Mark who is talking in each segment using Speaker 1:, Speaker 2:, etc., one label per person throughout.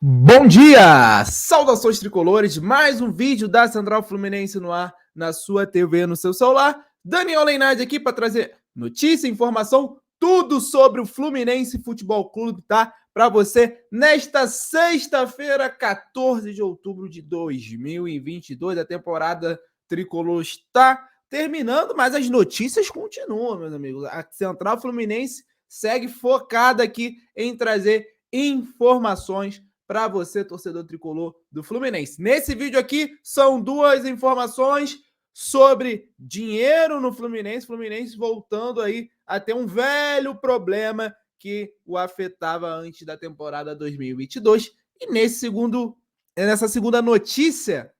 Speaker 1: Bom dia! Saudações tricolores, mais um vídeo da Central Fluminense no ar, na sua TV, no seu celular. Daniel Leinardi aqui para trazer notícia, informação, tudo sobre o Fluminense Futebol Clube, tá? Para você, nesta sexta-feira, 14 de outubro de 2022, a temporada tricolor está terminando, mas as notícias continuam, meus amigos. A Central Fluminense segue focada aqui em trazer informações para você, torcedor tricolor do Fluminense. Nesse vídeo aqui são duas informações sobre dinheiro no Fluminense, Fluminense voltando aí a ter um velho problema que o afetava antes da temporada 2022. E nessa segunda notícia,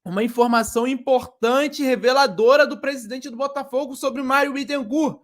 Speaker 1: uma informação importante, reveladora do presidente do Botafogo sobre o Mário Bittencourt.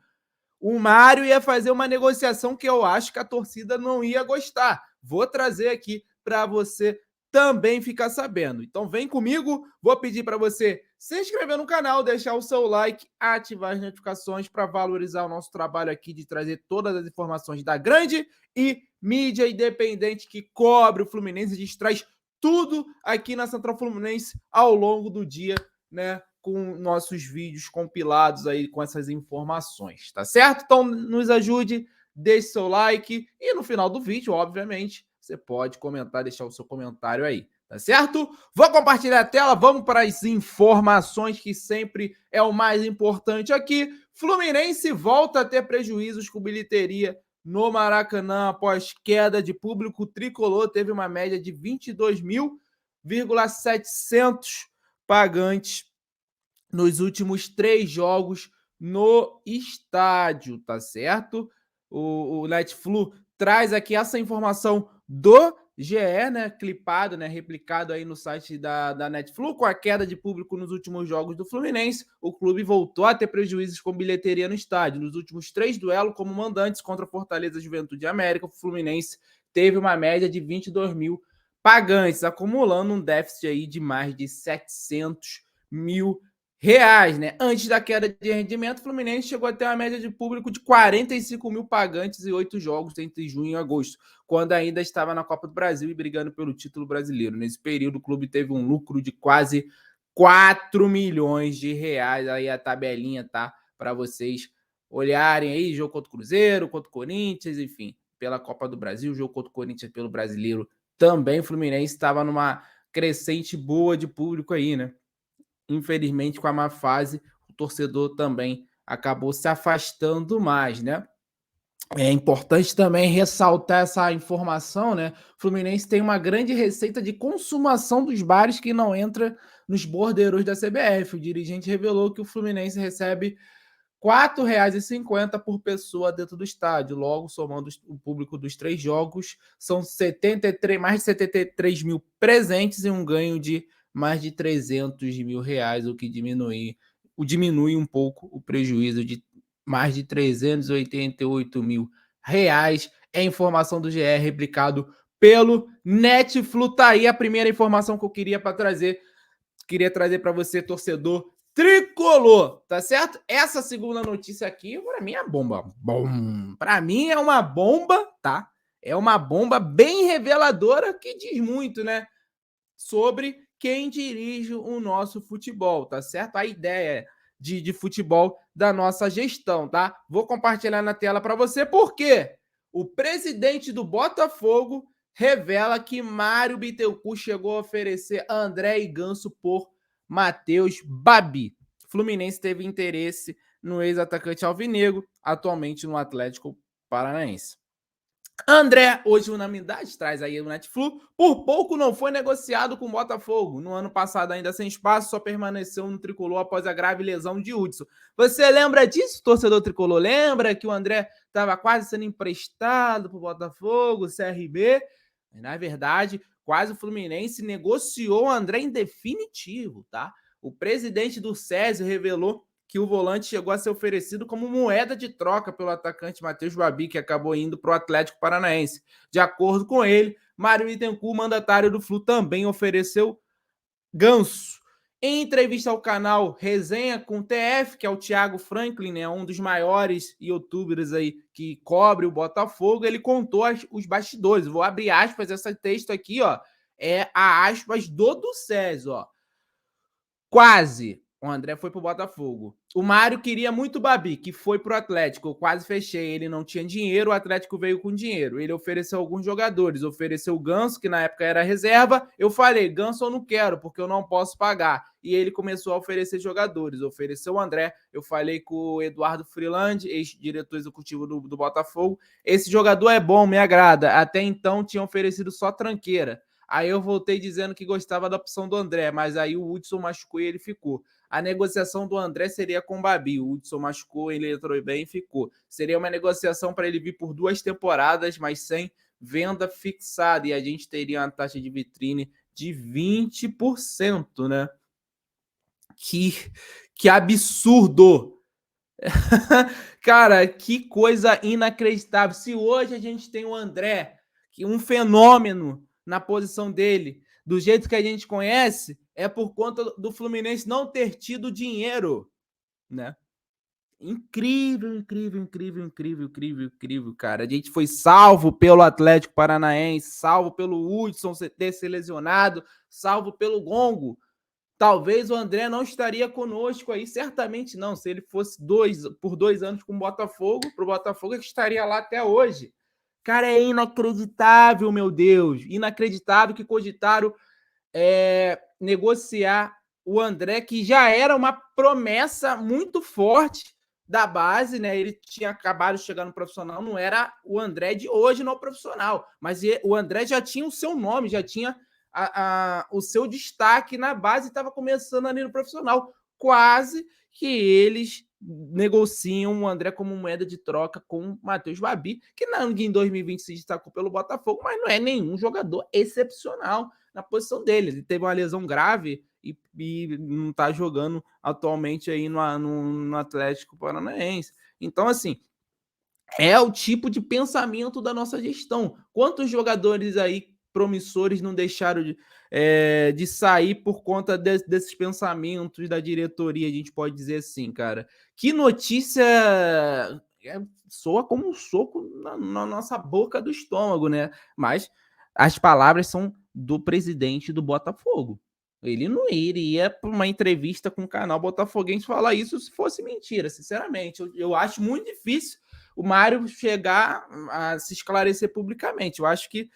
Speaker 1: O Mário ia fazer uma negociação que eu acho que a torcida não ia gostar. Vou trazer aqui para você também ficar sabendo. Então vem comigo, vou pedir para você se inscrever no canal, deixar o seu like, ativar as notificações para valorizar o nosso trabalho aqui de trazer todas as informações da grande e mídia independente que cobre o Fluminense. A gente traz tudo aqui na Central Fluminense ao longo do dia, né? Com nossos vídeos compilados aí com essas informações, tá certo? Então nos ajude, deixe seu like e no final do vídeo, obviamente, você pode comentar, deixar o seu comentário aí, tá certo? Vou compartilhar a tela, vamos para as informações que sempre é o mais importante aqui. Fluminense volta a ter prejuízos com bilheteria no Maracanã após queda de público. O tricolor teve uma média de 22.700 pagantes nos últimos 3 jogos no estádio, tá certo? O Netflu traz aqui essa informação do GE, né, clipado, né, replicado aí no site da Netflu. Com a queda de público nos últimos jogos do Fluminense, o clube voltou a ter prejuízos com bilheteria no estádio. Nos últimos 3 duelos como mandantes contra Fortaleza, Juventude e América, o Fluminense teve uma média de 22 mil pagantes, acumulando um déficit aí de mais de 700 mil reais, né? Antes da queda de rendimento, o Fluminense chegou a ter uma média de público de 45 mil pagantes e 8 jogos entre junho e agosto, quando ainda estava na Copa do Brasil e brigando pelo título brasileiro. Nesse período, o clube teve um lucro de quase 4 milhões de reais. Aí a tabelinha, tá? Para vocês olharem aí, jogo contra o Cruzeiro, contra o Corinthians, enfim, pela Copa do Brasil, jogo contra o Corinthians pelo Brasileiro também. O Fluminense estava numa crescente boa de público aí, né? Infelizmente, com a má fase, o torcedor também acabou se afastando mais, né? É importante também ressaltar essa informação, né? O Fluminense tem uma grande receita de consumação dos bares que não entra nos bordeiros da CBF. O dirigente revelou que o Fluminense recebe R$ 4,50 por pessoa dentro do estádio. Logo, somando o público dos 3 jogos, são mais de 73 mil presentes e um ganho de mais de 300 mil reais, o que diminui um pouco o prejuízo de mais de 388 mil reais. É informação do GE, replicado pelo Netflu. Tá aí a primeira informação que eu queria trazer para você, torcedor tricolor, tá certo? Essa segunda notícia aqui, para mim é bomba. Bom, para mim é uma bomba, tá? É uma bomba bem reveladora que diz muito, né? Sobre quem dirige o nosso futebol, tá certo? A ideia de futebol da nossa gestão, tá? Vou compartilhar na tela para você, porque o presidente do Botafogo revela que Mário Bittencourt chegou a oferecer André e Ganso por Matheus Babi. Fluminense teve interesse no ex-atacante alvinegro, atualmente no Atlético Paranaense. André, hoje unanimidade, traz aí o Netflu, por pouco não foi negociado com o Botafogo. No ano passado, ainda sem espaço, só permaneceu no tricolor após a grave lesão de Hudson. Você lembra disso, torcedor tricolor? Lembra que o André estava quase sendo emprestado para o Botafogo, CRB? Na verdade, quase o Fluminense negociou o André em definitivo, tá? O presidente do Césio revelou que o volante chegou a ser oferecido como moeda de troca pelo atacante Matheus Babi, que acabou indo para o Atlético Paranaense. De acordo com ele, Mário Bittencourt, mandatário do Flu, também ofereceu Ganso Em entrevista ao canal Resenha com TF, que é o Thiago Franklin, né, um dos maiores youtubers aí que cobre o Botafogo, ele contou os bastidores. Vou abrir aspas, esse texto aqui, ó, é a aspas do César, ó. Quase. O André foi pro Botafogo. O Mário queria muito o Babi, que foi pro Atlético. Eu quase fechei. Ele não tinha dinheiro, o Atlético veio com dinheiro. Ele ofereceu alguns jogadores. Ofereceu o Ganso, que na época era reserva. Eu falei, Ganso eu não quero, porque eu não posso pagar. E ele começou a oferecer jogadores. Ofereceu o André. Eu falei com o Eduardo Freeland, ex-diretor executivo do Botafogo. Esse jogador é bom, me agrada. Até então tinha oferecido só tranqueira. Aí eu voltei dizendo que gostava da opção do André, mas aí o Hudson machucou e ele ficou. A negociação do André seria com o Babi. O Hudson machucou, ele entrou bem e ficou. Seria uma negociação para ele vir por 2 temporadas, mas sem venda fixada. E a gente teria uma taxa de vitrine de 20%, né? Que absurdo! Cara, que coisa inacreditável. Se hoje a gente tem o André, que é um fenômeno na posição dele, do jeito que a gente conhece, é por conta do Fluminense não ter tido dinheiro, né? Incrível, incrível, incrível, incrível, incrível, incrível, cara. A gente foi salvo pelo Atlético Paranaense, salvo pelo Hudson ter se lesionado, salvo pelo Gongo. Talvez o André não estaria conosco aí, certamente não. Se ele fosse por 2 anos com o Botafogo, pro Botafogo, ele estaria lá até hoje. Cara, é inacreditável, meu Deus. Inacreditável que cogitaram negociar o André, que já era uma promessa muito forte da base, né? Ele tinha acabado de chegar no profissional, não era o André de hoje no profissional, mas o André já tinha o seu nome, já tinha o seu destaque na base e estava começando ali no profissional. Quase que eles negociam o André como moeda de troca com o Matheus Babi, que em 2020 se destacou pelo Botafogo, mas não é nenhum jogador excepcional na posição dele. Ele teve uma lesão grave e não está jogando atualmente aí no Atlético Paranaense. Então, assim, é o tipo de pensamento da nossa gestão. Quantos jogadores aí promissores não deixaram de sair por conta desses pensamentos da diretoria, a gente pode dizer assim, cara. Que notícia soa como um soco na nossa boca do estômago, né? Mas as palavras são do presidente do Botafogo. Ele não iria para uma entrevista com o canal Botafoguense falar isso se fosse mentira, sinceramente. Eu acho muito difícil o Mário chegar a se esclarecer publicamente. Eu acho que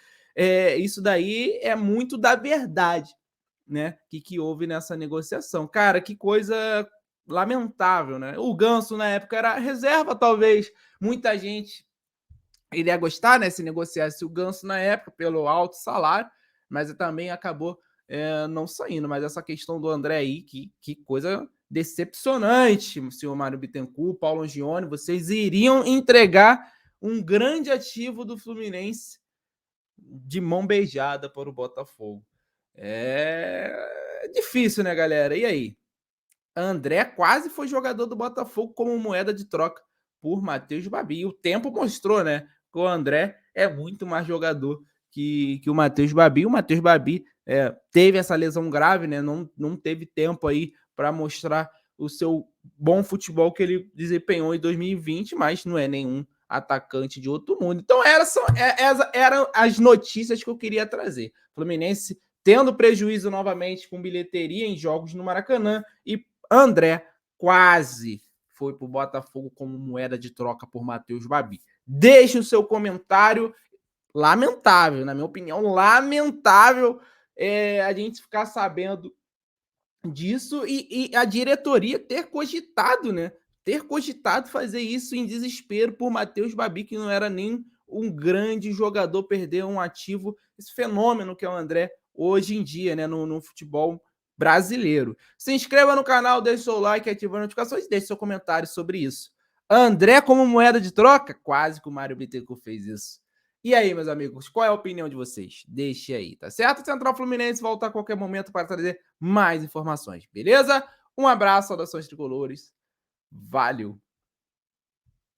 Speaker 1: isso daí é muito da verdade, né? Que houve nessa negociação. Cara, que coisa lamentável, né? O Ganso, na época, era reserva, talvez. Muita gente iria gostar, né? Se negociasse o Ganso na época, pelo alto salário, mas também acabou não saindo. Mas essa questão do André aí, que coisa decepcionante, senhor Mário Bittencourt, Paulo Angione, vocês iriam entregar um grande ativo do Fluminense de mão beijada para o Botafogo. É difícil, né, galera? E aí? André quase foi jogador do Botafogo como moeda de troca por Matheus Babi. E o tempo mostrou, né, que o André é muito mais jogador que o Matheus Babi. O Matheus Babi teve essa lesão grave, né? Não teve tempo aí para mostrar o seu bom futebol que ele desempenhou em 2020, mas não é nenhum atacante de outro mundo. Então, eram as notícias que eu queria trazer. Fluminense tendo prejuízo novamente com bilheteria em jogos no Maracanã e André quase foi para o Botafogo como moeda de troca por Matheus Babi. Deixe o seu comentário. Lamentável, na minha opinião, lamentável a gente ficar sabendo disso e a diretoria ter cogitado, né? Ter cogitado fazer isso em desespero por Matheus Babi, que não era nem um grande jogador, perder um ativo, esse fenômeno que é o André hoje em dia, né? No futebol brasileiro. Se inscreva no canal, deixe seu like, ative as notificações e deixe seu comentário sobre isso. André como moeda de troca? Quase que o Mário Bittencourt fez isso. E aí, meus amigos, qual é a opinião de vocês? Deixe aí, tá certo? Central Fluminense volta a qualquer momento para trazer mais informações, beleza? Um abraço, saudações tricolores. Valeu!